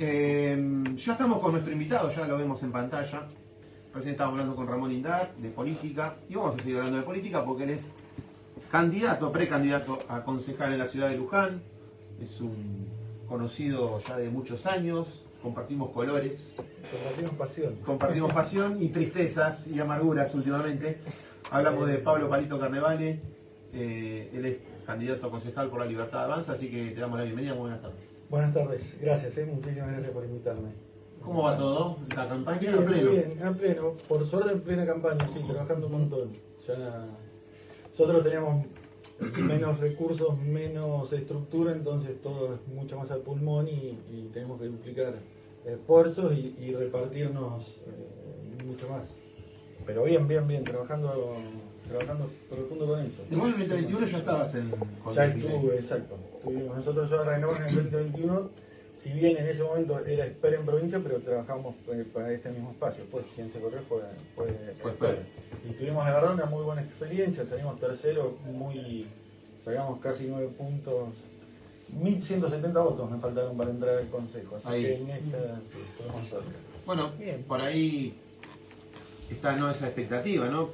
Ya estamos con nuestro invitado, ya lo vemos en pantalla. Recién estábamos hablando con Ramón Indar de política y vamos a seguir hablando de política porque él es precandidato a concejal en la ciudad de Luján. Es un conocido ya de muchos años, compartimos colores. Compartimos pasión y tristezas y amarguras últimamente. Hablamos de Pablo Palito Carnevale, él es candidato a concejal por la Libertad Avanza, así que te damos la bienvenida. Muy buenas tardes. Buenas tardes, gracias, muchísimas gracias por invitarme. ¿Cómo va todo? ¿La campaña bien, a pleno? Bien, a pleno, por suerte en plena campaña, sí, trabajando un montón. Ya nosotros teníamos menos recursos, menos estructura, entonces todo es mucho más al pulmón y tenemos que duplicar esfuerzos y repartirnos mucho más. Pero bien, trabajando profundo con eso. Igual en el 2021 ya estabas en... Ya estuve, exacto. Nosotros ya arrancamos en el 2021, si bien en ese momento era Esper en provincia, pero trabajamos para este mismo espacio. Pues quien se corrió fue Esper. Y tuvimos la verdad una muy buena experiencia, salimos tercero, sacamos casi 9 puntos. 1170 votos me faltaron para entrar al consejo, así ahí. Que en esta sí, estuvimos cerca. Bueno, bien. Por ahí está esa expectativa, ¿no?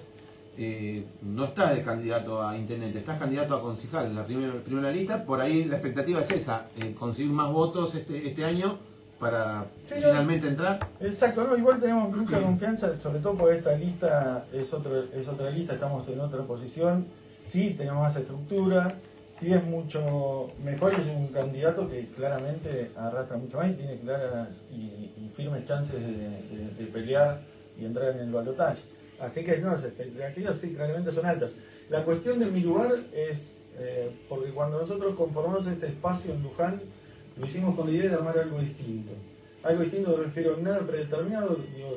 No estás de candidato a intendente, estás candidato a concejal en la primera lista. Por ahí la expectativa es esa, conseguir más votos este año para finalmente entrar. Exacto, no, igual tenemos mucha confianza, sobre todo porque esta lista es otra lista, estamos en otra posición, sí tenemos más estructura, sí es mucho mejor y es un candidato que claramente arrastra mucho más y tiene claras y firmes chances de pelear y entrar en el balotaje. Así que no, las expectativas sí claramente son altas. La cuestión de mi lugar es, porque cuando nosotros conformamos este espacio en Luján, lo hicimos con la idea de armar algo distinto. Algo distinto me refiero a nada predeterminado, digo,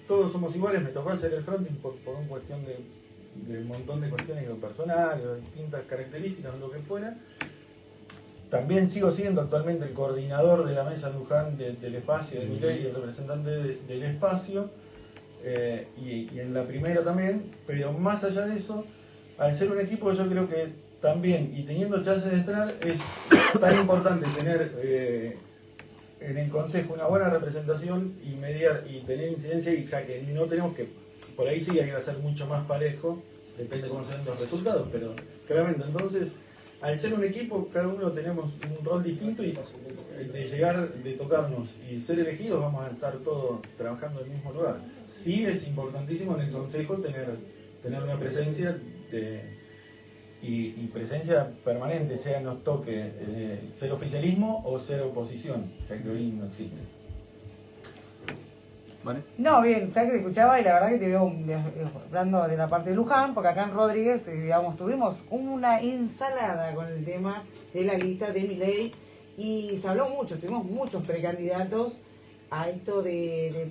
todos somos iguales, me tocó hacer el fronting por una cuestión de un montón de cuestiones personales, de distintas características, o lo que fuera. También sigo siendo actualmente el coordinador de la mesa en Luján del espacio de Milei y el representante del espacio. Y en la primera también, pero más allá de eso, al ser un equipo yo creo que también, y teniendo chances de entrar, es tan importante tener en el consejo una buena representación y mediar y tener incidencia, y ya que no tenemos que, por ahí sí hay que ser mucho más parejo, depende de cómo sean los resultados, pero claramente entonces, al ser un equipo, cada uno tenemos un rol distinto y de llegar, de tocarnos y ser elegidos vamos a estar todos trabajando en el mismo lugar. Sí es importantísimo en el consejo tener una presencia y presencia permanente, sea nos toque ser oficialismo o ser oposición, ya que hoy no existe. ¿Vale? No, bien, sabes que te escuchaba y la verdad que te veo hablando de la parte de Luján, porque acá en Rodríguez, digamos, tuvimos una ensalada con el tema de la lista de Milei y se habló mucho, tuvimos muchos precandidatos a esto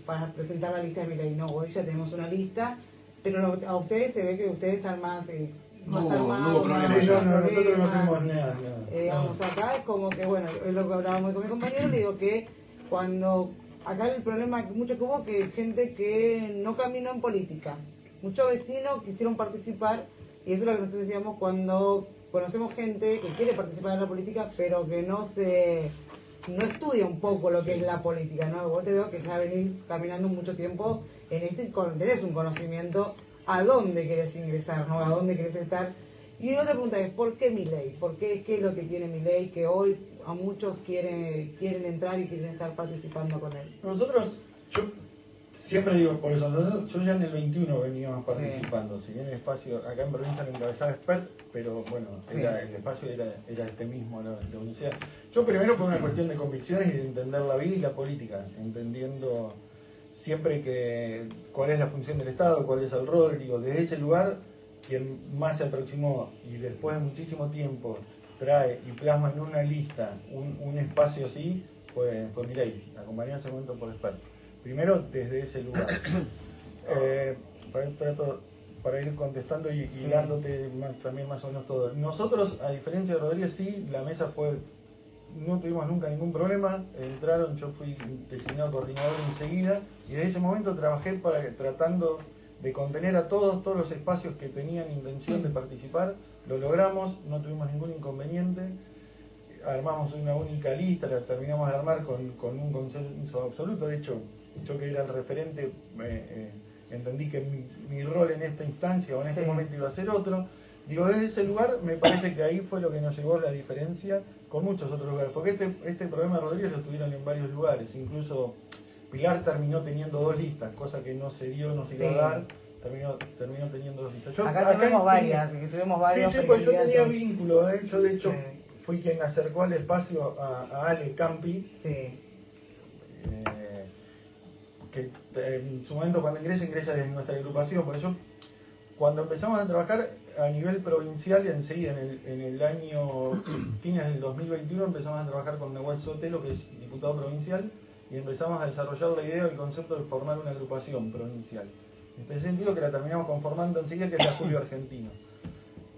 para presentar la lista de Milei. No, hoy ya tenemos una lista, pero a ustedes se ve que ustedes están más armados, nosotros no tenemos nada. Digamos, acá es como que, bueno, es lo que hablábamos con mi compañero, le digo que cuando... Acá el problema mucho que hubo que gente que no caminó en política. Muchos vecinos quisieron participar y eso es lo que nosotros decíamos cuando conocemos gente que quiere participar en la política pero que no estudia un poco lo que es la política, ¿no? Vos te veo que ya venís caminando mucho tiempo en esto y tenés un conocimiento a dónde querés ingresar, ¿no? A dónde querés estar. Y otra pregunta es, ¿por qué Milei? ¿Qué es lo que tiene Milei que hoy a muchos quieren entrar y quieren estar participando con él? Nosotros, yo siempre digo por eso, yo ya en el 21 veníamos participando, si bien el espacio acá en provincia lo encabezaba Expert, pero bueno, el espacio era este mismo, la universidad. Yo primero por una cuestión de convicciones y de entender la vida y la política, entendiendo siempre cuál es la función del Estado, cuál es el rol, digo, desde ese lugar quien más se aproximó y después de muchísimo tiempo trae y plasma en una lista un espacio así fue Milei, acompañado en ese momento por Expert. Primero desde ese lugar. Para ir contestando y dándote también más o menos todo. Nosotros, a diferencia de Rodríguez, sí, la mesa no tuvimos nunca ningún problema, entraron, yo fui designado coordinador enseguida y desde ese momento trabajé tratando de contener a todos los espacios que tenían intención de participar, lo logramos, no tuvimos ningún inconveniente. armamos una única lista, la terminamos de armar con un consenso absoluto. De hecho, yo que era el referente, entendí que mi rol en esta instancia o en este momento iba a ser otro. Digo, desde ese lugar me parece que ahí fue lo que nos llevó la diferencia con muchos otros lugares, porque este problema de Rodríguez lo tuvieron en varios lugares, incluso Pilar terminó teniendo 2 listas, cosa que no se dio, no se iba a dar, terminó teniendo 2 listas. Acá tuvimos varias, tuvimos varios. Sí, pues yo tenía vínculo, yo de hecho fui quien acercó al espacio a Ale Campi, que en su momento cuando ingresa en nuestra agrupación, por eso cuando empezamos a trabajar a nivel provincial, enseguida en el año fines del 2021 empezamos a trabajar con Nahuel Sotelo, que es diputado provincial, y empezamos a desarrollar la idea, el concepto de formar una agrupación provincial. En este sentido que la terminamos conformando enseguida, que es la Julio Argentino.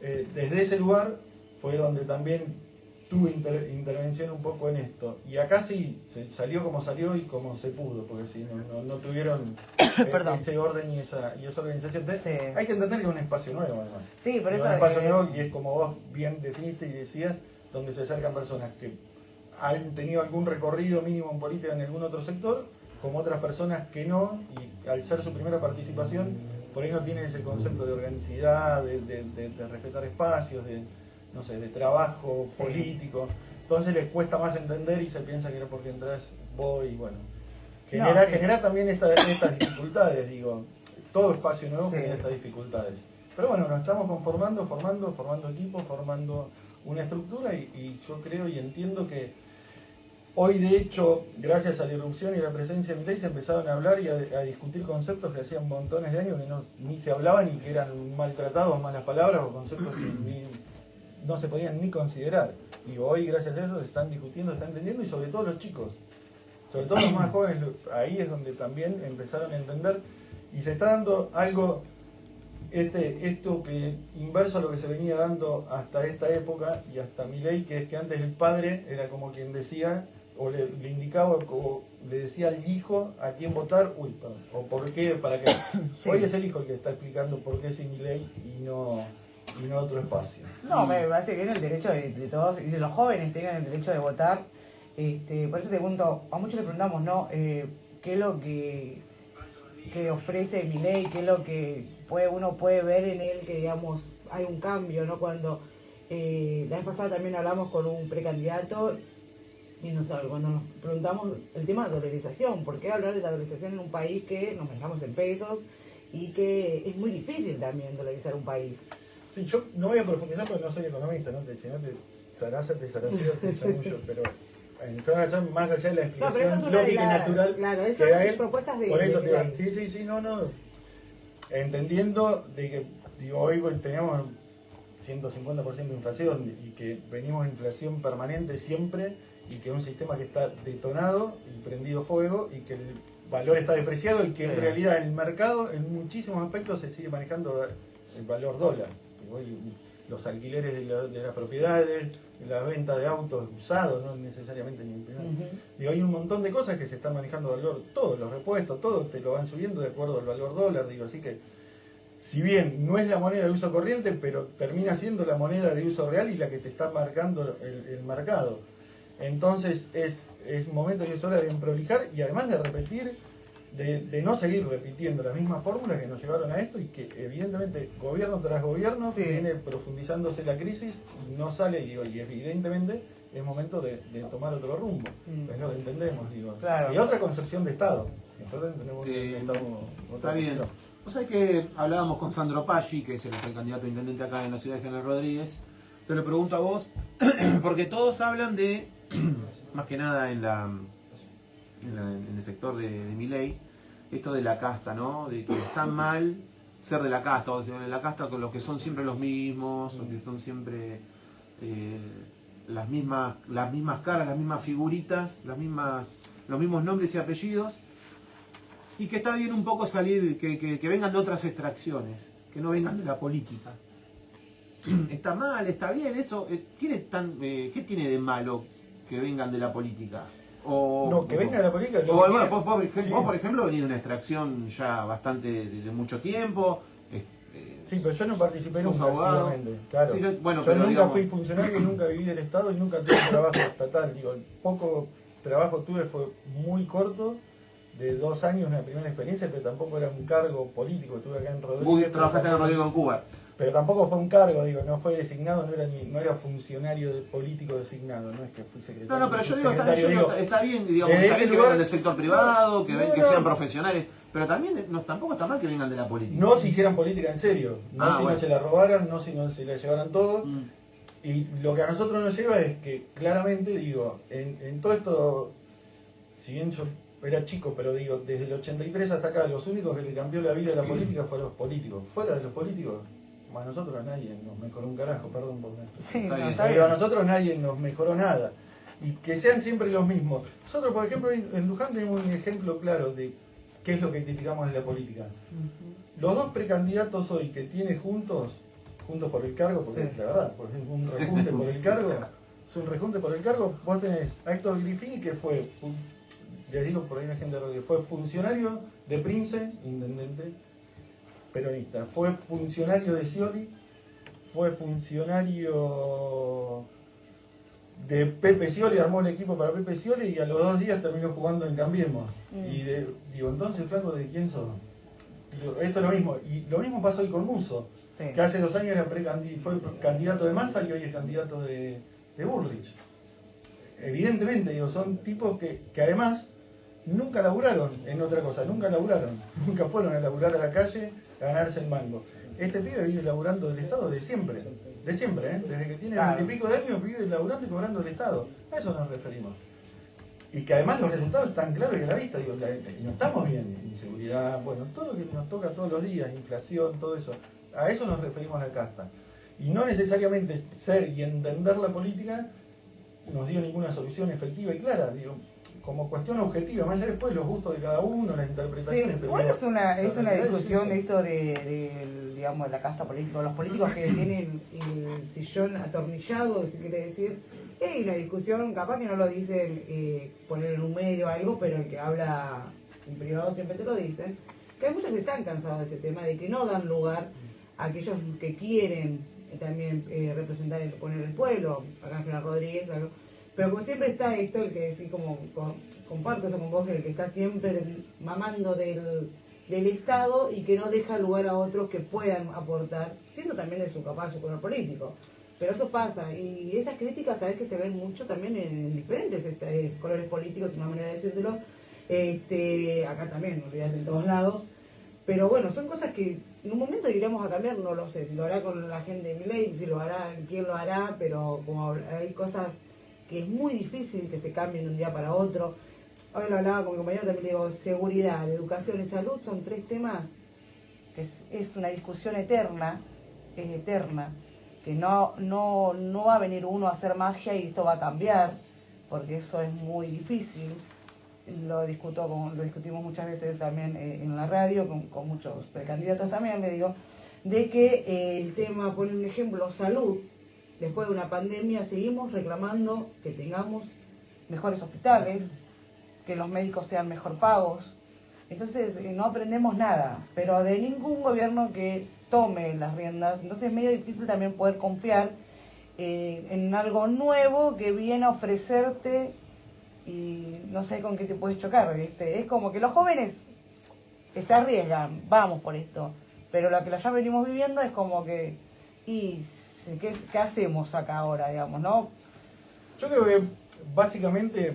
Desde ese lugar fue donde también tuve intervención un poco en esto. Y acá sí, salió como salió y como se pudo, porque si no tuvieron ese orden y esa organización. Entonces, hay que entender que es un espacio nuevo, además. Sí, por eso. Es un espacio nuevo y es como vos bien definiste y decías, donde se acercan personas que han tenido algún recorrido mínimo en política en algún otro sector, como otras personas que no, y al ser su primera participación, por ahí no tienen ese concepto de organicidad, de respetar espacios, de trabajo político. Entonces les cuesta más entender y se piensa que era porque entras vos y bueno. Genera también estas dificultades, digo. Todo espacio nuevo genera estas dificultades. Pero bueno, nos estamos conformando, formando equipos, formando una estructura y yo creo y entiendo que hoy, de hecho, gracias a la irrupción y la presencia de Milei, se empezaron a hablar y a discutir conceptos que hacían montones de años que ni se hablaban y que eran maltratados, malas palabras o conceptos que no se podían ni considerar. Y hoy, gracias a eso, se están discutiendo, se están entendiendo, y sobre todo los chicos, sobre todo los más jóvenes, ahí es donde también empezaron a entender y se está dando algo, esto que inverso a lo que se venía dando hasta esta época y hasta Milei, que es que antes el padre era como quien decía, o le indicaba, o le decía al hijo a quién votar, o por qué, para qué. Hoy es el hijo el que está explicando por qué sí Milei y no otro espacio. No, me parece que es el derecho de todos, y de los jóvenes tengan el derecho de votar. Por eso te pregunto, a muchos le preguntamos, ¿no? ¿Qué es lo que ofrece Milei? ¿Qué es lo que uno puede ver en él que, digamos, hay un cambio, ¿no? Cuando la vez pasada también hablamos con un precandidato y cuando nos preguntamos el tema de la dolarización, ¿por qué hablar de la dolarización en un país que nos manejamos en pesos y que es muy difícil también dolarizar un país? Sí, yo no voy a profundizar porque no soy economista, ¿no? Si no te chamullo, pero más allá de la explicación lógica y natural que da él, propuestas de por eso te digo, sí, no. Entendiendo de que, digo, hoy tenemos 150% de inflación y que venimos a inflación permanente siempre y que es un sistema que está detonado y prendido fuego y que el valor está depreciado y que en realidad en el mercado en muchísimos aspectos se sigue manejando el valor dólar. Los alquileres de las propiedades, la venta de autos usados, no necesariamente ni el primer. Digo, hay un montón de cosas que se están manejando valor, todos los repuestos, todo te lo van subiendo de acuerdo al valor dólar, digo, así que si bien no es la moneda de uso corriente, pero termina siendo la moneda de uso real y la que te está marcando el mercado. Entonces es momento y es hora de prolijar y además de repetir, de no seguir repitiendo las mismas fórmulas que nos llevaron a esto y que evidentemente gobierno tras gobierno viene profundizándose la crisis y no sale, digo, y evidentemente es momento de tomar otro rumbo. Es lo que entendemos, digo. Claro. Y otra concepción de Estado. Nosotros tenemos un Estado. Está bien. O sea que hablábamos con Sandro Paggi, que es el candidato a intendente acá en la ciudad de General Rodríguez. Te lo pregunto a vos, porque todos hablan de, más que nada en el sector de Milei, esto de la casta, ¿no? De que está mal ser de la casta, o sea, de la casta con los que son siempre los mismos, o que son siempre las mismas caras, las mismas figuritas, los mismos nombres y apellidos, y que está bien un poco salir, que vengan de otras extracciones, que no vengan de la política. Está mal, está bien, eso, ¿qué tiene de malo que vengan de la política? Que venga de la política. Vos, por ejemplo, venís de una extracción ya bastante de mucho tiempo, Sí, pero yo no participé ¿Sos nunca abogado? activamente, claro. Sí, bueno, yo pero nunca digamos- fui funcionario, nunca viví del Estado y nunca tuve trabajo estatal. Digo, el poco trabajo tuve fue muy corto, de 2 años, una primera experiencia, pero tampoco era un cargo político. Estuve acá en Rodríguez. Vos pero trabajaste en tampoco- Rodrigo en Cuba. Pero tampoco fue un cargo, digo, no fue designado, no era funcionario político designado, no es que fui secretario. No, pero yo digo, secretario, está bien, digamos, desde está ese bien que lugar- vengan del sector privado, que, No, que no. sean profesionales, pero también tampoco está mal que vengan de la política. no si hicieran política en serio, no si bueno. no se la robaran, no si no se la llevaran todo. Mm. Y lo que a nosotros nos lleva es que claramente, digo, en todo esto, si bien yo era chico, pero digo, desde el 83 hasta acá, los únicos que le cambió la vida a la política fueron los políticos. Fuera de los políticos, a nosotros a nadie nos mejoró un carajo, perdón por Sí, Está no, bien. está pero a bien. nosotros nadie nos mejoró nada. Y que sean siempre los mismos. Nosotros, por ejemplo, en Luján tenemos un ejemplo claro de qué es lo que criticamos de la política. Ujú. Los dos precandidatos hoy que tiene juntos por el cargo, porque Sí. la verdad, por ejemplo, un rejunte por el cargo, es un rejunte por el cargo, vos tenés a Héctor Grifini, que fue, les digo por ahí la gente de radio, fue funcionario de Prince, intendente peronista, fue funcionario de Scioli, fue funcionario de Pepe Scioli, armó el equipo para Pepe Scioli y a los 2 días terminó jugando en Cambiemos. Y digo, entonces, flaco, ¿de quién sos? Digo, esto es lo mismo. Y lo mismo pasó hoy con Musso, Sí. que hace 2 años fue candidato de Massa y hoy es candidato de Bullrich. Evidentemente, digo, son tipos que además nunca laburaron en otra cosa, nunca fueron a laburar a la calle a ganarse el mango. Este pibe vive laburando del Estado de siempre, desde que tiene Claro. 20 y pico de años vive laburando y cobrando del Estado. A eso nos referimos. Y que además los resultados están claros y a la vista, digo, no estamos bien, inseguridad, bueno, todo lo que nos toca todos los días, inflación, todo eso, a eso nos referimos a la casta. Y no necesariamente ser y entender la política nos dio ninguna solución efectiva y clara, digo, como cuestión objetiva, más allá después los gustos de cada uno, las Sí, interpretaciones. pero igual digo, es una la realidad es discusión eso. esto digamos, de la casta política, los políticos que tienen el sillón atornillado, si quiere decir, y hay una discusión, capaz que no lo dicen poner en un medio o algo, pero el que habla en privado siempre te lo dice, que muchos están cansados de ese tema, de que no dan lugar a aquellos que quieren también representar, poner el pueblo, acá en General Rodríguez, algo. Pero como siempre está esto, el que decís, como comparto eso con vos, el que está siempre mamando del Estado y que no deja lugar a otros que puedan aportar, siendo también de su capaz su color político. Pero eso pasa, y esas críticas sabes que se ven mucho también en diferentes colores políticos, una manera de decírtelo, acá también, no olvides, en todos lados. Pero bueno, son cosas que en un momento iremos a cambiar, no lo sé, si lo hará con la gente de Milei, si lo hará, quién lo hará, pero como hay cosas que es muy difícil que se cambien de un día para otro. Hoy lo hablaba con mi compañero, también le digo, seguridad, educación y salud son 3 temas que es una discusión eterna, que no va a venir uno a hacer magia y esto va a cambiar, porque eso es muy difícil. Lo discutimos muchas veces también en la radio, con muchos precandidatos también, me digo, de que el tema, por un ejemplo, salud, después de una pandemia seguimos reclamando que tengamos mejores hospitales, que los médicos sean mejor pagos. Entonces no aprendemos nada, pero de ningún gobierno que tome las riendas. Entonces es medio difícil también poder confiar en algo nuevo que viene a ofrecerte y no sé con qué te puedes chocar, ¿viste? Es como que los jóvenes se arriesgan, vamos por esto, pero lo que ya venimos viviendo es como que, ¿qué hacemos acá ahora, digamos, no? Yo creo que básicamente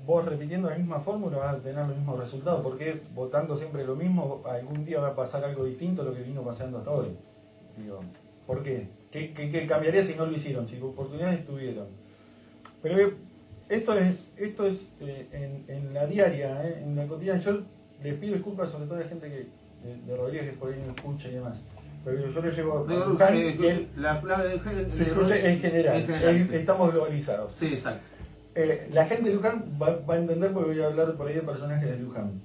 vos repitiendo la misma fórmula vas a tener los mismos resultados, porque votando siempre lo mismo, algún día va a pasar algo distinto a lo que vino pasando hasta hoy. Digo, ¿por qué? ¿Qué cambiaría si no lo hicieron? Si oportunidades tuvieron. Pero esto es en la diaria, en la cotidiana. Yo les pido disculpas sobre todo a la gente de Rodríguez que por ahí no escucha y demás. Pero yo le llevo a Luján y él se escucha en general. Estamos globalizados. Sí, exacto. La gente de Luján va a entender porque voy a hablar por ahí de personajes de Luján.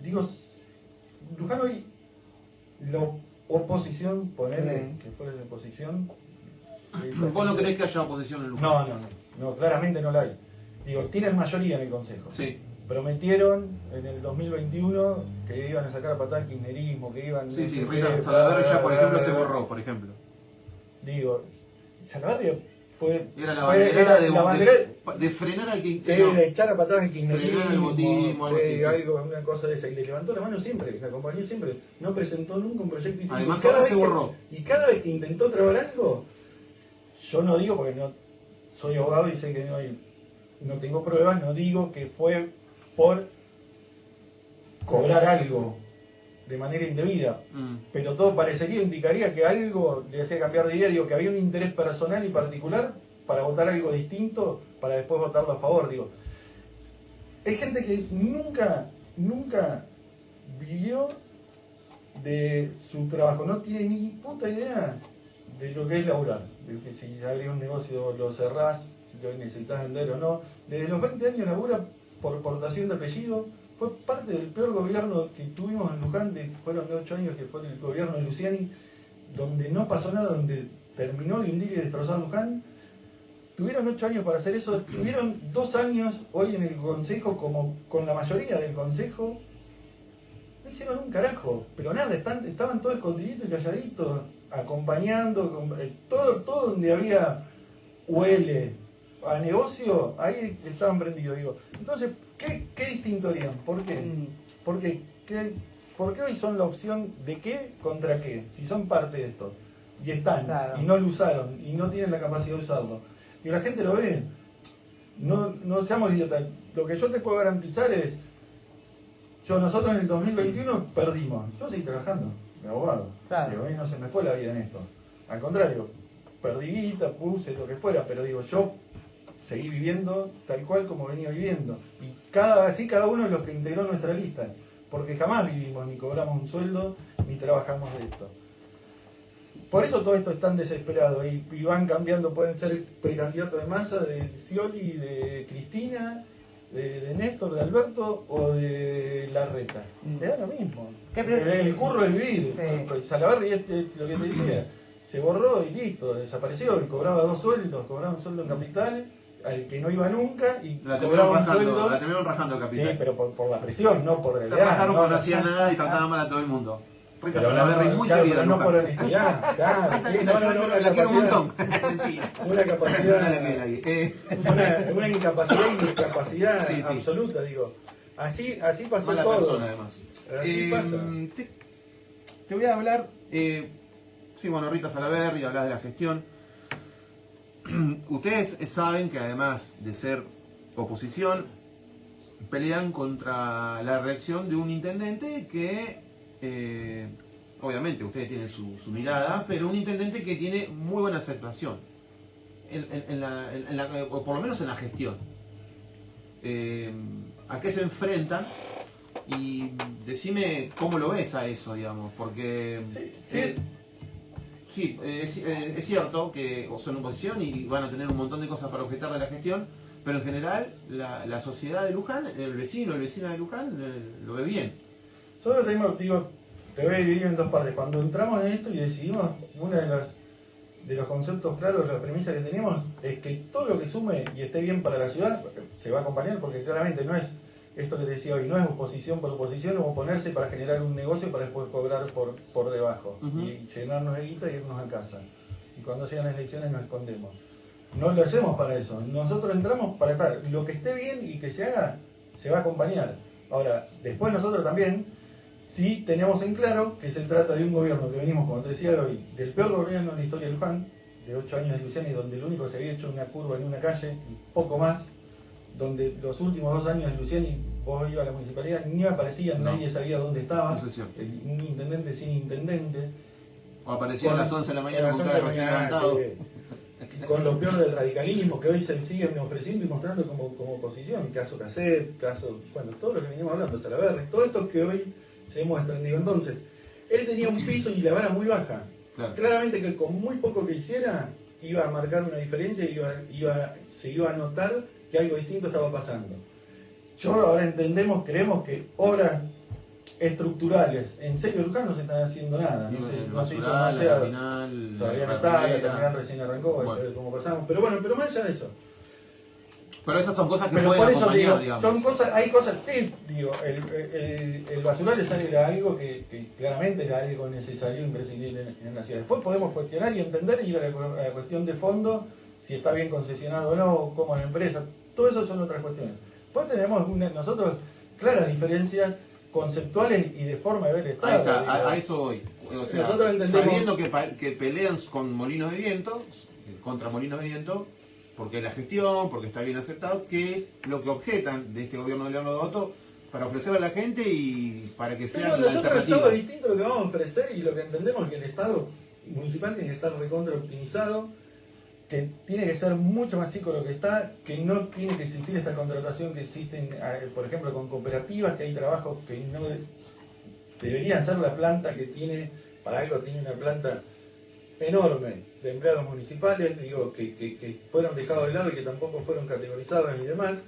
Digo, Luján hoy, la oposición, ponerle que fuera de oposición. ¿Vos no creés que haya oposición en Luján? No, claramente no la hay. Digo, tienen mayoría en el Consejo. Sí. prometieron en el 2021 que iban a sacar a patada el kirchnerismo, que iban... Sí, no sí, sé Rita qué, Salaverry ya, por ejemplo, bla, se bla, borró, por ejemplo. Digo, Salaverry fue... Era la fue- bandera era la bandera- de frenar al Sí, kirchnerismo. de echar a patadas al Frenar el kirchnerismo, botismo, algo sí, así, sí. algo, una cosa de esa. Y le levantó la mano siempre, la acompañó siempre. No presentó nunca un proyecto distinto. Además, Y cada ahora vez se borró. y cada vez que intentó trabar algo, yo no digo, porque no soy abogado y sé que no tengo pruebas, no digo que fue por cobrar algo de manera indebida. Pero todo parecería, indicaría que algo le hacía cambiar de idea, digo, que había un interés personal y particular para votar algo distinto, para después votarlo a favor, digo. Es gente que nunca vivió de su trabajo, no tiene ni puta idea de lo que es laburar, de que si abrís un negocio lo cerrás, si lo necesitas vender o no. Desde los 20 años labura por portación de apellido. Fue parte del peor gobierno que tuvimos en Luján, fueron de 8 años que fue el gobierno de Luciani, donde no pasó nada, donde terminó de hundir y destrozar Luján. Tuvieron 8 años para hacer eso, tuvieron 2 años hoy en el Consejo, como con la mayoría del Consejo, no hicieron un carajo, pero nada, estaban todos escondiditos y calladitos, acompañando, todo donde había huele a negocio, ahí estaban prendidos, digo. Entonces, ¿qué distinto harían? ¿Por qué? ¿Por qué hoy son la opción de qué contra qué? Si son parte de esto, y están, Claro. y no lo usaron, y no tienen la capacidad de usarlo. Y la gente lo ve. No seamos idiotas. Lo que yo te puedo garantizar es, nosotros en el 2021 perdimos. Yo seguí trabajando, de abogado. Claro. Digo, a mí no se me fue la vida en esto. Al contrario, perdí guita, puse lo que fuera, pero digo, yo seguí viviendo tal cual como venía viviendo. Y cada uno de los que integró nuestra lista. Porque jamás vivimos, ni cobramos un sueldo, ni trabajamos de esto. Por eso todo esto es tan desesperado y van cambiando, pueden ser precandidatos de Massa, de Scioli, de Cristina, de Néstor, de Alberto o de Larreta. Le da lo mismo. El curro de vivir. Sí. Salaverry, lo que te decía, se borró y listo, desapareció y cobraba 2 sueldos, cobraba un sueldo en capital, al que no iba nunca y La cobraba un terminaron sueldo. rajando el capital. Sí, pero por la presión, no por el La rajaron porque no hacía nada y trataba mal a todo el mundo. Rita Pero Salaverry, muy claro, querida. pero no Luca. por honestidad, claro. Sí, La quiero un montón. Mentira. Una No la quiere capacidad, nadie. una incapacidad y discapacidad Sí, sí. absoluta, digo. Así pasó Mala todo. persona, además. Así pasa. Te voy a hablar. Sí, bueno, Rita Salaverry, hablas de la gestión. Ustedes saben que además de ser oposición, pelean contra la reacción de un intendente que, obviamente, ustedes tienen su mirada, pero un intendente que tiene muy buena aceptación, o por lo menos en la gestión. ¿A qué se enfrentan? Y decime cómo lo ves a eso, digamos, porque... Sí, es cierto que son oposición y van a tener un montón de cosas para objetar de la gestión, pero en general la sociedad de Luján, el vecino de Luján, lo ve bien. Nosotros tenemos, te voy a dividir en 2 partes. Cuando entramos en esto y decidimos, uno de los conceptos claros, la premisa que tenemos, es que todo lo que sume y esté bien para la ciudad se va a acompañar, porque claramente no es esto que te decía hoy, no es oposición por oposición o oponerse para generar un negocio para después cobrar por debajo y llenarnos de guita y irnos a casa. Y cuando llegan las elecciones nos escondemos. No lo hacemos para eso. Nosotros entramos para estar. Lo que esté bien y que se haga, se va a acompañar. Ahora, después nosotros también, sí tenemos en claro que se trata de un gobierno que venimos, como te decía hoy, del peor gobierno en la historia de Luján, de 8 años de Luciani, donde lo único que se había hecho una curva en una calle y poco más, donde los últimos 2 años de Luciani, vos ibas a la municipalidad, ni aparecían, nadie sabía dónde estaba, Eso es cierto. un intendente sin intendente. O aparecía a las 11 de la mañana A con las cara 11 de recién la mañana, levantado. sí. Con lo peor del radicalismo que hoy se siguen ofreciendo y mostrando como oposición, caso Cassette, bueno, todo lo que venimos hablando, Salaverry, todo esto que hoy se muestran. Digo, entonces, él tenía un piso y la vara muy baja. Claro. Claramente que con muy poco que hiciera, iba a marcar una diferencia y se iba a notar que algo distinto estaba pasando. Ahora creemos que obras estructurales en serio Luján no se están haciendo nada. No se hizo más allá. Todavía no está, la terminal recién arrancó, Bueno. como pasamos. Pero bueno, pero más allá de eso. Pero esas son cosas que Pero pueden por eso acompañar, digo, digamos. son cosas, hay cosas, sí, digo, el basural era algo que claramente era algo necesario, imprescindible en la ciudad. Después podemos cuestionar y entender y ir a la cuestión de fondo, si está bien concesionado o no, cómo la empresa, todo eso son otras cuestiones. Después tenemos nosotros claras diferencias conceptuales y de forma de ver el Estado. Ahí está, digo. a eso voy. O sea, Nosotros entendemos- sabiendo que pelean con molinos de viento, contra molinos de viento, porque es la gestión, porque está bien aceptado, que es lo que objetan de este gobierno de Leandro Dotto para ofrecerle a la gente y para que sea Pero la nosotros alternativa. Estado es distinto lo que vamos a ofrecer y lo que entendemos es que el Estado municipal tiene que estar recontra optimizado, que tiene que ser mucho más chico de lo que está, que no tiene que existir esta contratación que existen, por ejemplo, con cooperativas, que hay trabajos que no deberían ser la planta que tiene, para algo tiene una planta enorme de empleados municipales, digo, que fueron dejados de lado y que tampoco fueron categorizados y demás.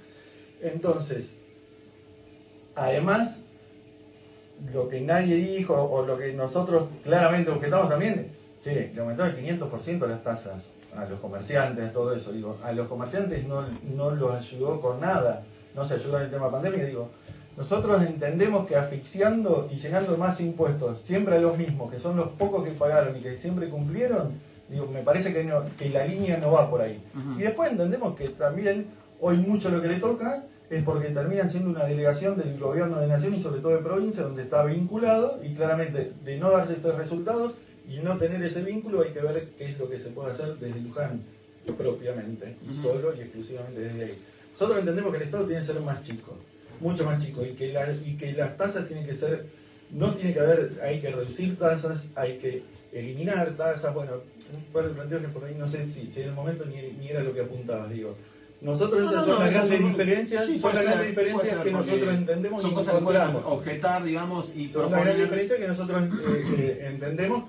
Entonces, además, lo que nadie dijo, o lo que nosotros claramente objetamos también, che, le aumentaron el 500% las tasas a los comerciantes, todo eso, digo, a los comerciantes no los ayudó con nada, no se ayudó en el tema pandemia, digo, nosotros entendemos que asfixiando y llenando más impuestos, siempre a los mismos, que son los pocos que pagaron y que siempre cumplieron, digo, me parece que la línea no va por ahí. Ujú. Y después entendemos que también hoy mucho lo que le toca es porque terminan siendo una delegación del gobierno de nación y sobre todo de provincia, donde está vinculado y claramente de no darse estos resultados y no tener ese vínculo hay que ver qué es lo que se puede hacer desde Luján propiamente, y solo y exclusivamente desde ahí. Nosotros entendemos que el Estado tiene que ser más chico, mucho más chico, y que las tasas tienen que ser, no tiene que haber, hay que reducir tasas, hay que eliminar tasas, bueno, un par de planteos que por ahí no sé si en el momento ni era lo que apuntabas, digo. Nosotros esas son las grandes diferencias, sí, son puede las ser, grandes diferencias puede ser, que porque nosotros entendemos son y cosas que pueden encontramos. objetar, digamos, y Son las proponer. grandes diferencias que nosotros entendemos,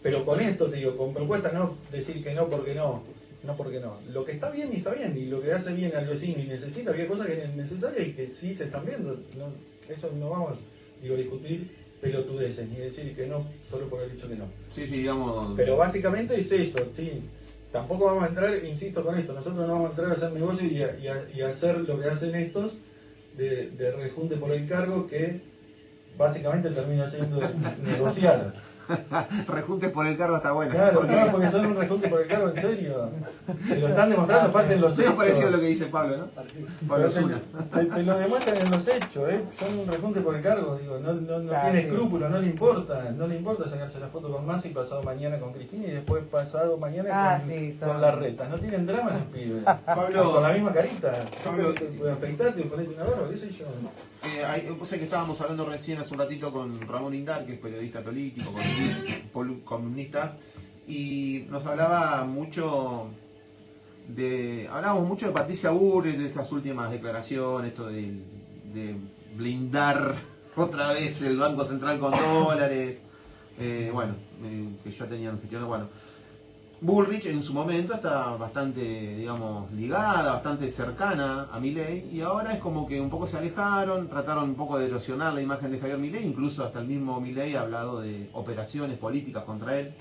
pero con esto te digo, con propuestas no decir que no porque no, no porque no. Lo que está bien y está bien, y lo que hace bien al vecino y necesita, había cosas que es necesarias y que sí se están viendo. No, eso no vamos a discutir pelotudeces, ni decir que no solo por el dicho que no. Sí, sí, digamos. Pero básicamente es eso, sí. Tampoco vamos a entrar, insisto con esto, nosotros no vamos a entrar a hacer negocio y a hacer lo que hacen estos de rejunte por el cargo que básicamente termina siendo negociar. Rejunte por el cargo está bueno. Claro, no, porque son un rejunte por el cargo, en serio. Te lo están demostrando aparte en los Es hechos. parecido a lo que dice Pablo, ¿no? Pablo Pero Zuna. te lo demuestran en los hechos, ¿eh? Son un rejunte por el cargo, digo, no Claro, tiene sí. escrúpulos, no le importa sacarse la foto con Massa y pasado mañana con Cristina y después pasado mañana sí, con son- la reta. No tienen drama los pibes. Pablo- Con la misma carita. Pablo- Afeitarte o ponete una barba, qué sé yo. Vos sabés que estábamos hablando recién hace un ratito con Ramón Indar, que es periodista político, columnista, y nos hablaba mucho hablábamos mucho de Patricia Bullrich, de estas últimas declaraciones, esto de blindar otra vez el Banco Central con dólares, que ya tenían gestionado, bueno. Bullrich en su momento está bastante, digamos, ligada, bastante cercana a Milei, y ahora es como que un poco se alejaron, trataron un poco de erosionar la imagen de Javier Milei, incluso hasta el mismo Milei ha hablado de operaciones políticas contra él.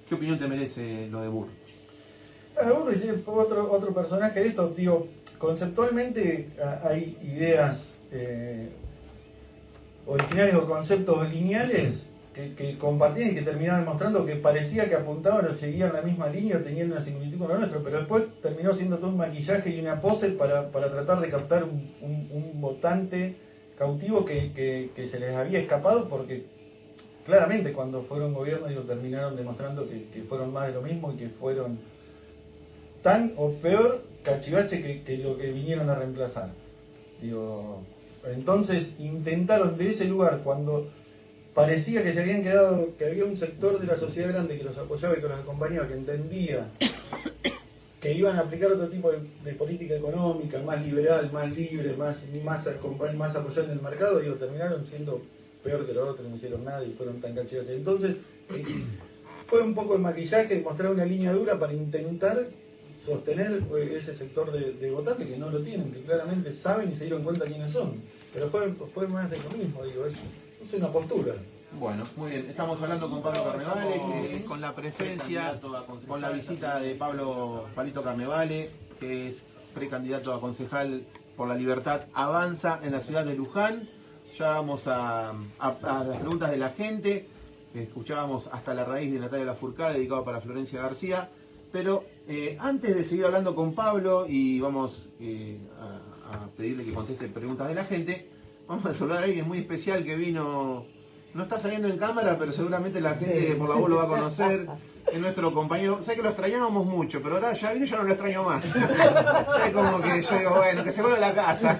¿Qué opinión te merece lo de Bullrich? Bullrich es otro personaje de esto, digo, conceptualmente hay ideas originales o conceptos lineales que compartían y que terminaban demostrando que parecía que apuntaban o seguían la misma línea o tenían una similitud con lo nuestro, pero después terminó siendo todo un maquillaje y una pose para tratar de captar un votante cautivo que se les había escapado, porque claramente cuando fueron gobierno terminaron demostrando que fueron más de lo mismo y que fueron tan o peor cachivache que lo que vinieron a reemplazar. Digo, entonces intentaron de ese lugar, cuando parecía que se habían quedado, que había un sector de la sociedad grande que los apoyaba y que los acompañaba, que entendía que iban a aplicar otro tipo de política económica, más liberal, más libre, más apoyada en el mercado, terminaron siendo peor que los otros, no hicieron nada y fueron tan cachivaches. Entonces, fue un poco el maquillaje, mostrar una línea dura para intentar sostener ese sector de votantes que no lo tienen, que claramente saben y se dieron cuenta quiénes son. Pero fue más de lo mismo, es una postura. Bueno, muy bien. Estamos hablando con Pablo Carnevale, que con la presencia, con la visita de Palito Carnevale, que es precandidato a concejal por la Libertad Avanza en la ciudad de Luján. Ya vamos a las preguntas de la gente. Escuchábamos Hasta la raíz de Natalia Lafourcade, dedicado para Florencia García. Pero antes de seguir hablando con Pablo y vamos a pedirle que conteste preguntas de la gente, vamos a saludar a alguien muy especial que vino. No está saliendo en cámara, pero seguramente la gente por la voz lo va a conocer. Es nuestro compañero. Sé que lo extrañábamos mucho, pero ahora ya vino y yo no lo extraño más. Ya es como que yo digo, bueno, que se vuelva a la casa.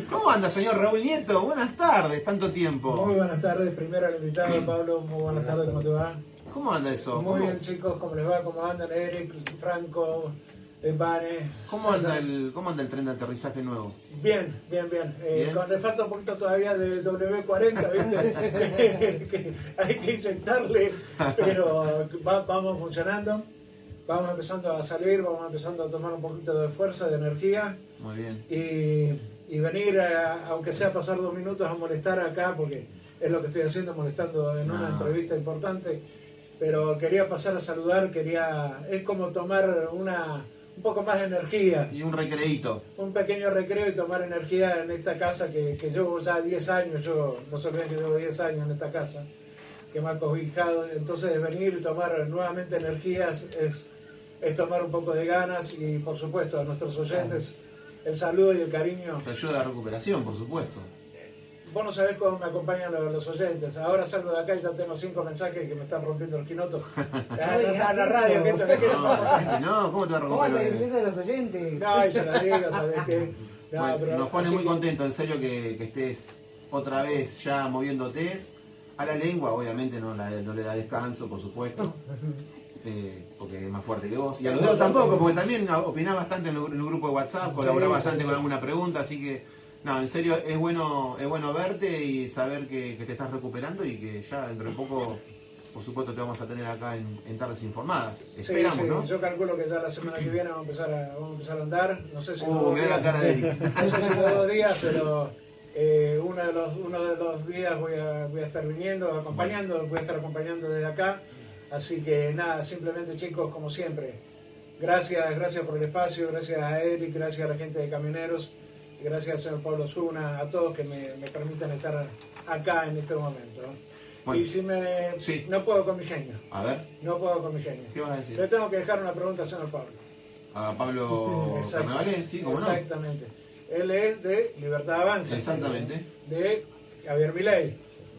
¿Cómo anda, señor Raúl Nieto? Buenas tardes, tanto tiempo. Muy buenas tardes, primero al invitado, Pablo. Muy buenas tardes, ¿cómo te va? ¿Cómo anda eso? Muy bien, chicos, ¿cómo les va? ¿Cómo andan? Eric, Franco, Vane. ¿Cómo anda el tren de aterrizaje nuevo? Bien. Bien. Le falta un poquito todavía de W40, ¿viste? Que hay que inyectarle, pero vamos funcionando. Vamos empezando a salir, vamos empezando a tomar un poquito de fuerza, de energía. Muy bien. Y venir, aunque sea pasar 2 minutos, a molestar acá, porque es lo que estoy haciendo, molestando en una entrevista importante. Pero quería pasar a saludar, es como tomar un poco más de energía. Y un recreíto. Un pequeño recreo y tomar energía en esta casa que llevo ya 10 años, no se olviden que llevo 10 años en esta casa, que me ha cobijado. Entonces venir y tomar nuevamente energías es tomar un poco de ganas y por supuesto a nuestros oyentes el saludo y el cariño. Te ayuda a la recuperación, por supuesto. Vos no sabés cómo me acompañan los oyentes. Ahora salgo de acá y ya tengo 5 mensajes que me están rompiendo el quinoto. Ya está en la radio, que esto No, ¿cómo te va a ¿Cómo recuperar? se defensa de los oyentes? No, y se la digo, ¿sabés qué? No, Bueno, pero nos pone así muy que- contento, en serio, que estés otra vez ya moviéndote. A la lengua, obviamente, no le da descanso, por supuesto. Porque es más fuerte que vos. Y a los dedos tampoco, porque también opinás bastante en el grupo de WhatsApp, colaborás bastante con alguna pregunta, así que... No, en serio, es bueno verte y saber que te estás recuperando y que ya dentro de poco, por supuesto, te vamos a tener acá en Tardes Informadas. Esperamos, sí, ¿no? yo calculo que ya la semana que viene vamos a empezar a andar. No sé si Mirá la cara de Eric. no sé si los 2 días, pero uno de los días voy a estar viniendo, voy a estar acompañando desde acá. Así que nada, simplemente chicos, como siempre, gracias por el espacio, gracias a Eric, gracias a la gente de Camioneros, gracias al señor Pablo Zuna, a todos que me permiten estar acá en este momento. Bueno, y sí. no puedo con mi genio, A ver, no puedo con mi genio. ¿qué vas a decir? Le tengo que dejar una pregunta al señor Pablo. ¿A Pablo Exacto. Carnevale? Sí, ¿cómo no? Exactamente. Él es de Libertad Avanza. Exactamente. De Javier Milei.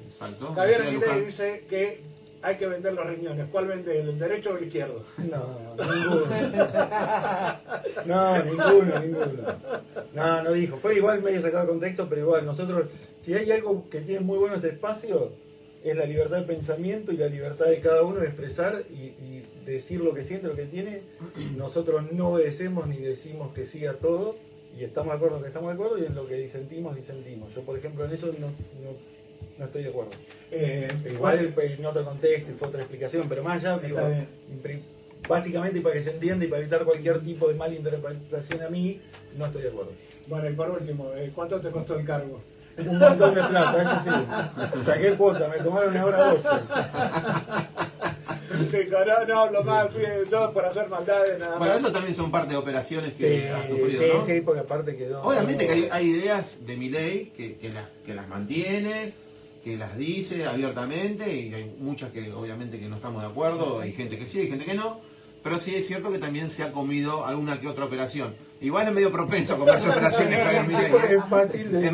Exacto. Javier Ciudad de Milei Luján. dice que hay que vender los riñones. ¿Cuál vende, el derecho o el izquierdo? No, ninguno. No, ninguno. No dijo. Fue igual medio sacado de contexto, pero igual, nosotros, si hay algo que tiene muy bueno este espacio, es la libertad de pensamiento y la libertad de cada uno de expresar y decir lo que siente, lo que tiene. Nosotros no obedecemos ni decimos que sí a todo, y estamos de acuerdo en que estamos de acuerdo, y en lo que disentimos. Yo, por ejemplo, en eso no estoy de acuerdo. Igual en otro contexto fue otra explicación, pero más allá, digo, Está bien. básicamente para que se entienda y para evitar cualquier tipo de mala interpretación a mí, no estoy de acuerdo. Bueno, y por último, ¿cuánto te costó el cargo? Un montón de plata, eso sí. Saqué cuota, me tomaron 1 hora 12. Chico, no hablo más, yo por hacer maldades nada Bueno, más. eso también son parte de operaciones que ha sufrido, ¿no? Sí, porque aparte quedó... Obviamente que hay ideas de Milei que las mantiene, que las dice abiertamente, y hay muchas que obviamente que no estamos de acuerdo, hay gente que sí, hay gente que no, pero sí es cierto que también se ha comido alguna que otra operación. Igual es medio propenso a comerse operaciones Javier Milei. Es fácil de... Es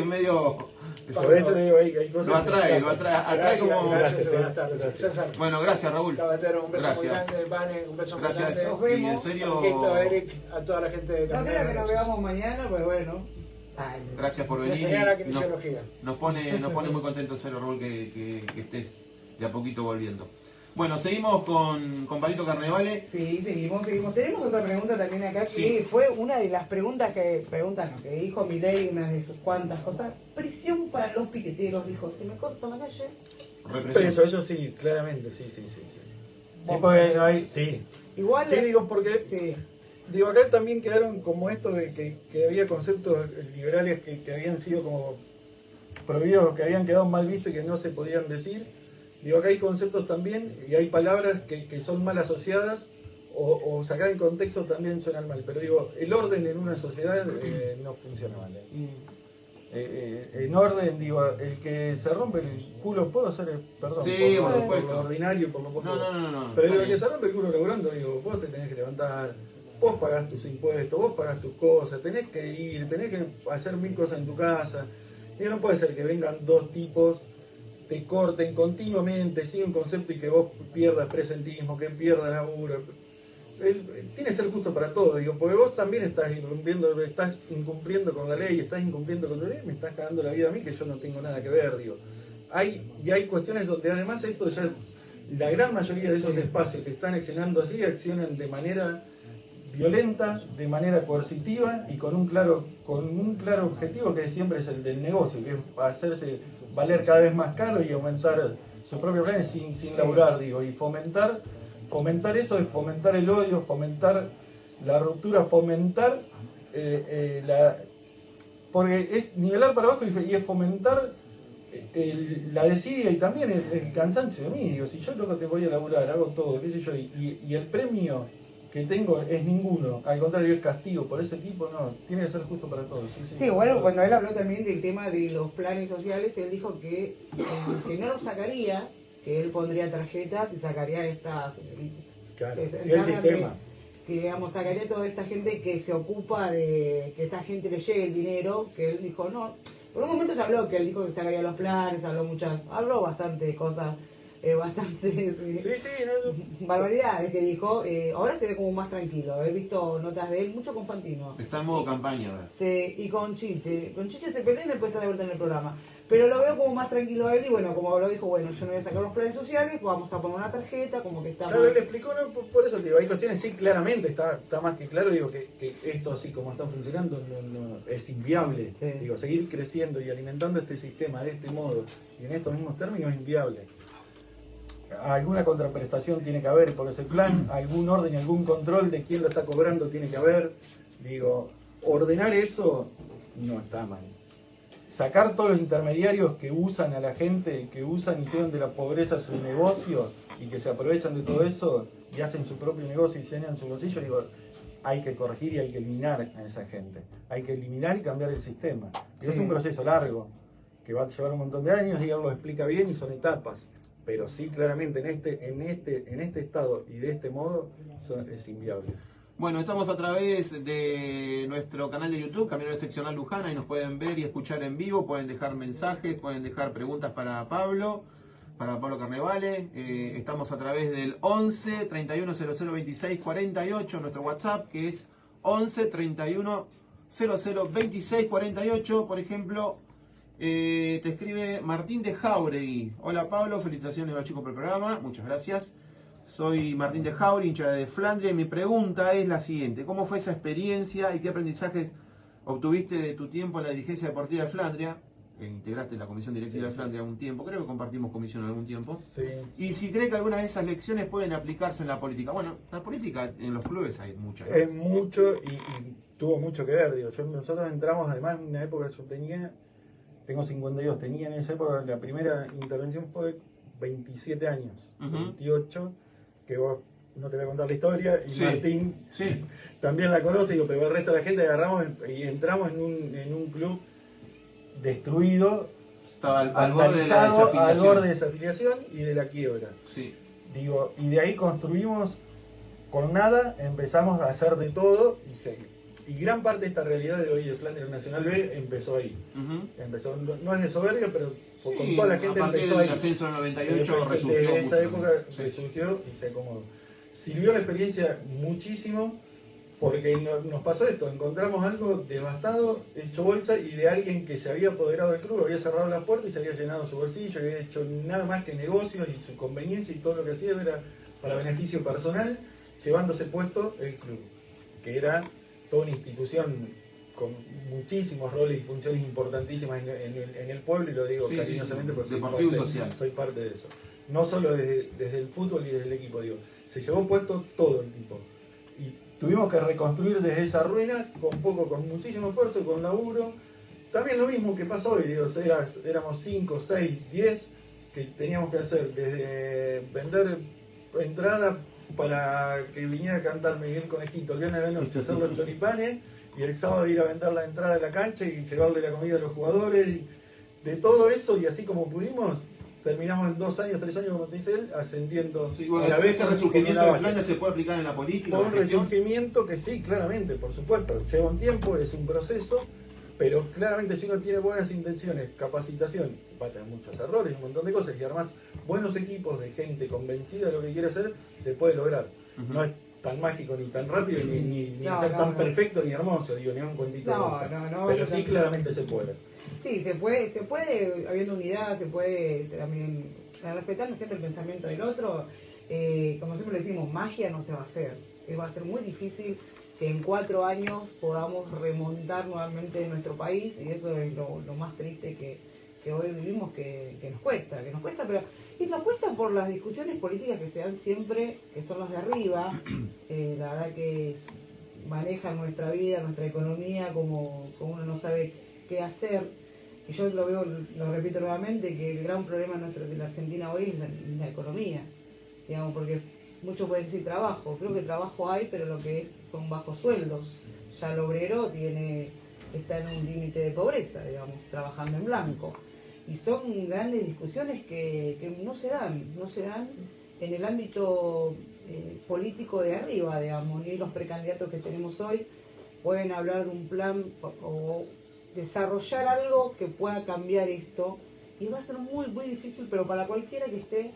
medio... Por eso te digo, hay cosas... Lo atrae Gracias, como... gracias, buenas tardes. César, Bueno, gracias Raúl. caballero, un beso muy Gracias. grande, Vane, un beso muy Gracias. grande. Nos Y en vemos. serio, Marquito, Eric, a toda la gente de No creo que nos Camioneros. veamos mañana, pues bueno. Ay, gracias por venir. Mañana y kinesiología. nos pone muy contentos, en serio, Raúl, que estés de a poquito volviendo. Bueno, seguimos con Palito Carnevale. Sí, seguimos. Tenemos otra pregunta también acá que Sí. fue una de las preguntas que dijo Milei, una de sus cuantas cosas. Prisión para los piqueteros, dijo, si me corto la calle. Represión. Eso sí, claramente, sí. Sí, Vos porque podés. hay... Sí. Igual. Sí, digo, porque... Sí. Digo, acá también quedaron como esto de que había conceptos liberales que habían sido como prohibidos, que habían quedado mal vistos y que no se podían decir. Digo, acá hay conceptos también y hay palabras que son mal asociadas o sacar en contexto también suena mal, pero digo, el orden en una sociedad no funciona mal. En orden, digo, el que se rompe el culo, puedo hacer, perdón, Sí, por por supuesto. lo ordinario, por lo poco. No. Pero digo, el que se rompe el culo laburando, digo, vos te tenés que levantar, vos pagás tus impuestos, vos pagás tus cosas, tenés que ir, tenés que hacer 1000 cosas en tu casa. Y no puede ser que vengan dos tipos, te corten continuamente, sin un concepto y que vos pierdas presentismo, que pierdas laburo. Tiene que ser justo para todo, digo, porque vos también estás incumpliendo con la ley, estás incumpliendo con la ley, me estás cagando la vida a mí que yo no tengo nada que ver, digo. Hay cuestiones donde además esto ya, la gran mayoría de esos espacios que están accionando así, accionan de manera violenta, de manera coercitiva y con un claro objetivo que siempre es el del negocio, que es hacerse valer cada vez más caro y aumentar su propio plan sin laburar, digo, y fomentar eso es fomentar el odio, fomentar la ruptura, fomentar porque es nivelar para abajo y es fomentar la desidia y también el cansancio de mí. Digo, si yo loco te voy a laburar, hago todo, qué sé yo, y el premio que tengo es ninguno, al contrario es castigo por ese tipo, no, tiene que ser justo para todos. Sí, bueno, cuando él habló también del tema de los planes sociales, él dijo que no los sacaría, que él pondría tarjetas y sacaría estas... Claro, el sí, el sistema. Que digamos, sacaría toda esta gente que se ocupa de que esta gente le llegue el dinero, que él dijo, no, por un momento se habló que él dijo que sacaría los planes, habló bastante cosas, barbaridades que dijo, ahora se ve como más tranquilo, he visto notas de él, mucho con Fantino. Está en modo campaña ahora. Sí, y con Chiche se peleó y después está de vuelta en el programa. Pero lo veo como más tranquilo a él y bueno, como lo dijo, bueno, yo no voy a sacar los planes sociales, vamos a poner una tarjeta, como que está... Claro, él explicó, no, por eso digo, hay cuestiones, sí, claramente, está más que claro, digo, que esto así como está funcionando no, es inviable. Sí. Digo, seguir creciendo y alimentando este sistema de este modo y en estos mismos términos es inviable. Alguna contraprestación tiene que haber por ese plan, algún orden y algún control de quién lo está cobrando tiene que haber. Digo, ordenar eso no está mal. Sacar todos los intermediarios que usan a la gente, que usan y hicieron de la pobreza su negocio y que se aprovechan de todo eso y hacen su propio negocio y llenan su bolsillo, digo, hay que corregir y hay que eliminar a esa gente. Hay que eliminar y cambiar el sistema. Sí. Es un proceso largo, que va a llevar un montón de años y él lo explica bien y son etapas. Pero sí, claramente en este estado y de este modo es inviable. Bueno, estamos a través de nuestro canal de YouTube, Camionero Seccional Luján, ahí nos pueden ver y escuchar en vivo, pueden dejar mensajes, pueden dejar preguntas para Pablo Carnevale. Estamos a través del 11 31 00 26 48, nuestro WhatsApp, que es 11 31 00 26 48, por ejemplo. Te escribe Martín de Jauregui. Hola Pablo, felicitaciones chicos por el programa, muchas gracias. Soy Martín de Jauregui, hincha de Flandria, y mi pregunta es la siguiente: ¿cómo fue esa experiencia y qué aprendizajes obtuviste de tu tiempo en la dirigencia deportiva de Flandria? Integraste en la comisión directiva de Flandria algún tiempo, creo que compartimos comisión algún tiempo. Sí. Y si cree que algunas de esas lecciones pueden aplicarse en la política. Bueno, la política en los clubes hay mucha, ¿no? Es mucho y tuvo mucho que ver, digo. Nosotros entramos además en una época que yo tengo 52, tenía en esa época, la primera intervención fue 27 años, 28, que vos no te voy a contar la historia, y sí. Martín también la conoce, digo, pero el resto de la gente agarramos y entramos en un club destruido, estaba al borde de la desafiliación. Al borde de desafiliación y de la quiebra. Sí. Digo, y de ahí construimos con nada, empezamos a hacer de todo y gran parte de esta realidad de hoy de Flandria Nacional B empezó ahí. Empezó, no es de soberbia, pero con toda la gente empezó ahí. El ascenso del 98 resurgió. Desde esa mucho, época resurgió y se acomodó. Sirvió la experiencia muchísimo porque nos pasó esto, encontramos algo devastado, hecho bolsa y de alguien que se había apoderado del club, había cerrado las puertas y se había llenado su bolsillo, había hecho nada más que negocios y su conveniencia y todo lo que hacía era para beneficio personal, llevándose puesto el club, que era toda una institución con muchísimos roles y funciones importantísimas en el pueblo, y lo digo cariñosamente porque soy parte de eso. No solo desde el fútbol y desde el equipo, digo, se llevó puesto todo el tipo. Y tuvimos que reconstruir desde esa ruina con muchísimo esfuerzo, con laburo. También lo mismo que pasó hoy, digo, éramos 5, 6, 10 que teníamos que hacer, desde vender entrada para que viniera a cantar Miguel Conejito el viernes de la noche, hacer los choripanes y el sábado ir a vender la entrada de la cancha y llevarle la comida a los jugadores. Y de todo eso, y así como pudimos, terminamos en 2 años, 3 años, como te dice él, ascendiendo. Sí, bueno, a la vez este con resurgimiento una de base. Flandes se puede aplicar en la política. Fue en un la gestión. resurgimiento que sí, claramente, por supuesto, lleva un tiempo, es un proceso, pero claramente si uno tiene buenas intenciones, capacitación, va a tener muchos errores, un montón de cosas, y además buenos equipos de gente convencida de lo que quiere hacer, se puede lograr. Ujú. No es tan mágico, ni tan rápido, ni No, ser no, tan no. perfecto, ni hermoso, digo, ni un cuentito No, rosa. no, Pero vas a sí, ser- claramente se puede. Sí, se puede, habiendo unidad, se puede también, respetando siempre el pensamiento del otro. Como siempre le decimos, magia no se va a hacer. Va a ser muy difícil que en 4 años podamos remontar nuevamente nuestro país, y eso es lo más triste que hoy vivimos, que nos cuesta, pero y nos cuesta por las discusiones políticas que se dan siempre, que son las de arriba. La verdad que manejan nuestra vida, nuestra economía, como uno no sabe qué hacer. Y yo lo veo, lo repito nuevamente, que el gran problema nuestro de la Argentina hoy es la economía, digamos, porque muchos pueden decir trabajo, creo que trabajo hay, pero lo que es son bajos sueldos. Ya el obrero está en un límite de pobreza, digamos, trabajando en blanco. Y son grandes discusiones que no se dan en el ámbito político de arriba, digamos, ni los precandidatos que tenemos hoy pueden hablar de un plan o desarrollar algo que pueda cambiar esto, y va a ser muy muy difícil, pero para cualquiera que esté,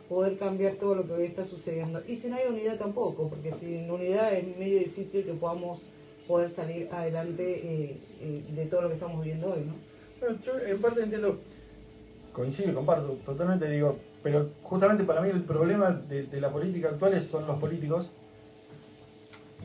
poder cambiar todo lo que hoy está sucediendo. Y si no hay unidad tampoco, porque sin unidad es medio difícil que podamos poder salir adelante de todo lo que estamos viviendo hoy, ¿no? Bueno, yo en parte entiendo, coincido, comparto totalmente, digo, pero justamente para mí el problema de la política actual son los políticos.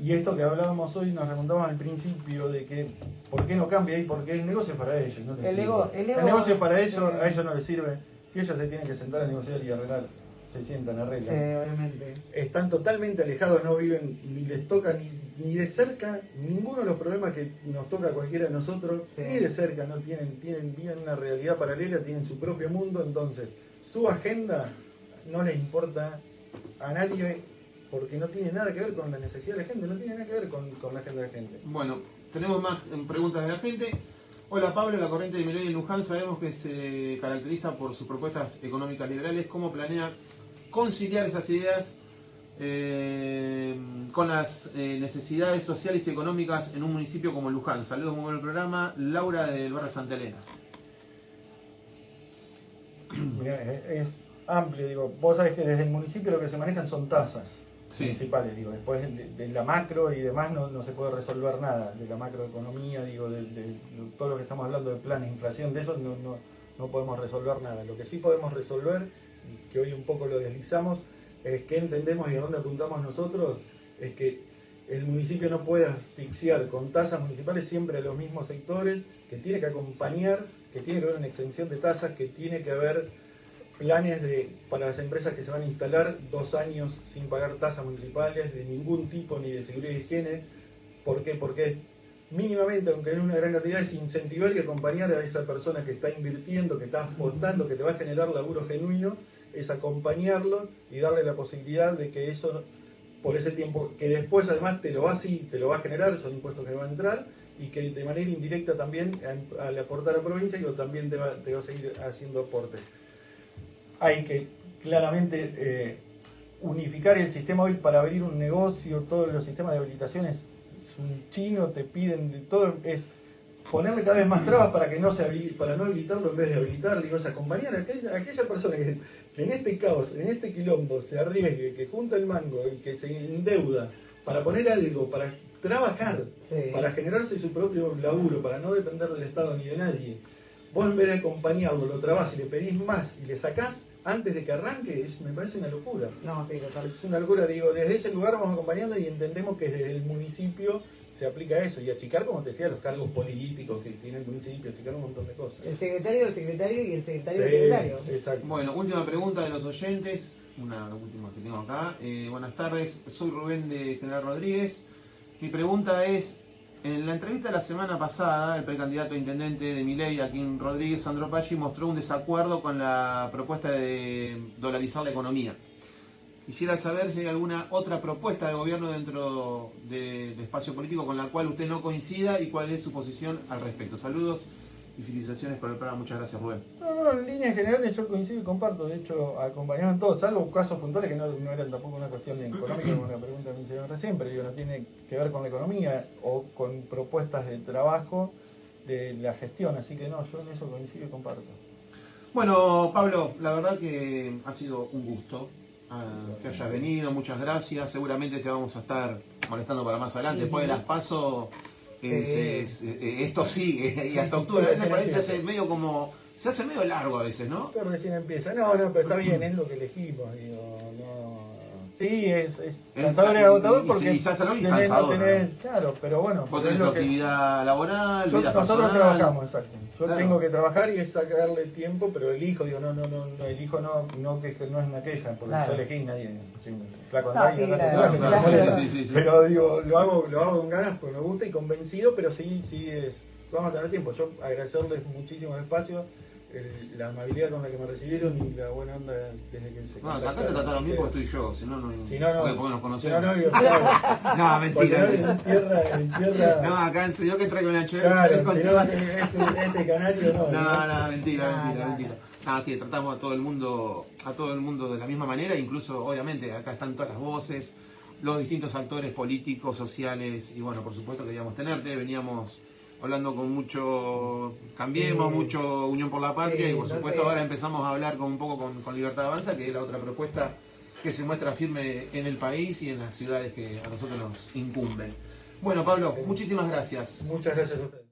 Y esto que hablábamos hoy nos remontamos al principio de que ¿por qué no cambia? Y porque el negocio es para ellos, no les El sirve. ego- el ego- negocio es para ellos, sí. a ellos no les sirve. Si ellos se tienen que sentar a negociar y arreglar, se sientan, Sí, arreglan. obviamente. Están totalmente alejados, no viven, ni les toca ni de cerca ninguno de los problemas que nos toca a cualquiera de nosotros, Sí. ni de cerca, no viven una realidad paralela, tienen su propio mundo, entonces su agenda no les importa a nadie, porque no tiene nada que ver con la necesidad de la gente, no tiene nada que ver con la agenda de la gente. Bueno, tenemos más preguntas de la gente. Hola Pablo, la corriente de Milei en Luján sabemos que se caracteriza por sus propuestas económicas liberales. ¿Cómo planea conciliar esas ideas con las necesidades sociales y económicas en un municipio como Luján? Saludos, muy buen programa. Laura del barrio Santa Elena. Mirá, es amplio, digo, vos sabés que desde el municipio lo que se manejan son tasas Sí. municipales, digo, después de la macro y demás no se puede resolver nada, de la macroeconomía, digo, de todo lo que estamos hablando de planes, inflación, de eso no podemos resolver nada. Lo que sí podemos resolver, y que hoy un poco lo deslizamos, es que entendemos y a dónde apuntamos nosotros, es que el municipio no puede asfixiar con tasas municipales siempre a los mismos sectores, que tiene que acompañar, que tiene que haber una exención de tasas, que tiene que haber planes para las empresas que se van a instalar 2 años sin pagar tasas municipales de ningún tipo, ni de seguridad y higiene. ¿Por qué? Porque mínimamente, aunque en una gran cantidad, es incentivar y acompañar a esa persona que está invirtiendo, que está apostando, que te va a generar laburo genuino, es acompañarlo y darle la posibilidad de que eso, por ese tiempo, que después además te lo va a generar, son impuestos que van a entrar, y que de manera indirecta también al aportar a provincia, también te va a seguir haciendo aportes. Hay que claramente unificar el sistema hoy para abrir un negocio, todos los sistemas de habilitación es un chino, te piden de todo, es ponerle cada vez más trabas para que para no habilitarlo en vez de habilitar, digo, es acompañar a aquella persona que en este caos, en este quilombo, se arriesgue, que junta el mango y que se endeuda para poner algo, para trabajar, Sí. para generarse su propio laburo, para no depender del Estado ni de nadie. Vos en vez de acompañarlo, lo trabás y le pedís más y le sacás antes de que arranque, me parece una locura. No, sí, total. Es una locura, digo, desde ese lugar vamos acompañando y entendemos que desde el municipio se aplica eso, y achicar, como te decía, los cargos políticos que tiene el municipio, achicar un montón de cosas. El secretario del secretario y el secretario del Sí, secretario. exacto. Bueno, última pregunta de los oyentes, una última que tengo acá. Buenas tardes, soy Rubén de General Rodríguez. Mi pregunta es, en la entrevista de la semana pasada, el precandidato a intendente de Milei, aquí en Rodríguez, Sandro Paggi, mostró un desacuerdo con la propuesta de dolarizar la economía. quisiera saber si hay alguna otra propuesta de gobierno dentro del espacio político con la cual usted no coincida y cuál es su posición al respecto. Saludos y felicitaciones por el programa. Muchas gracias, Rubén. No, en líneas generales yo coincido y comparto. De hecho, acompañaron todos, salvo casos puntuales que no eran tampoco una cuestión económica, como una pregunta que me hicieron recién, pero digo, no tiene que ver con la economía o con propuestas de trabajo de la gestión. Así que no, yo en eso coincido y comparto. Bueno, Pablo, la verdad que ha sido un gusto que hayas venido, muchas gracias. Seguramente te vamos a estar molestando para más adelante. Después de las PASO, esto sigue y hasta octubre. A veces por ahí se hace medio largo a veces, ¿no? Esto recién empieza. No, pero está bien, es lo que elegimos. Digo, no. Sí, es cansador y agotador porque quizás algo cansador, ¿no? Claro, pero bueno. Vos tenés tu actividad laboral, vida nosotros personal. trabajamos, exacto. Yo Claro. tengo que trabajar y es sacarle tiempo, pero elijo, digo, no, elijo no que no es una queja, porque Claro. yo elegí nadie. Flaco No, andá y sí, andá a tu claro, clase, claro. me molesta. Sí. Pero digo, lo hago con ganas porque me gusta y convencido, pero sí vamos a tener tiempo. Yo agradecerles muchísimo el espacio, la amabilidad con la que me recibieron y la buena onda desde que se No, acá te trataron bien porque estoy yo, si no, Si no, porque nos conocemos. no, digo, claro. No, mentira. En tierra. No, acá en serio que traigo una Claro, chévere. si no, este canario no. No, mentira. No. Ah, sí, tratamos a todo el mundo de la misma manera, incluso obviamente acá están todas las voces, los distintos actores políticos, sociales, y bueno, por supuesto queríamos tenerte, veníamos hablando con mucho Cambiemos, Sí. mucho Unión por la Patria, Sí, y por no supuesto sé. ahora empezamos a hablar un poco con Libertad Avanza, que es la otra propuesta que se muestra firme en el país y en las ciudades que a nosotros nos incumben. Bueno, Pablo, muchísimas gracias. Muchas gracias a ustedes.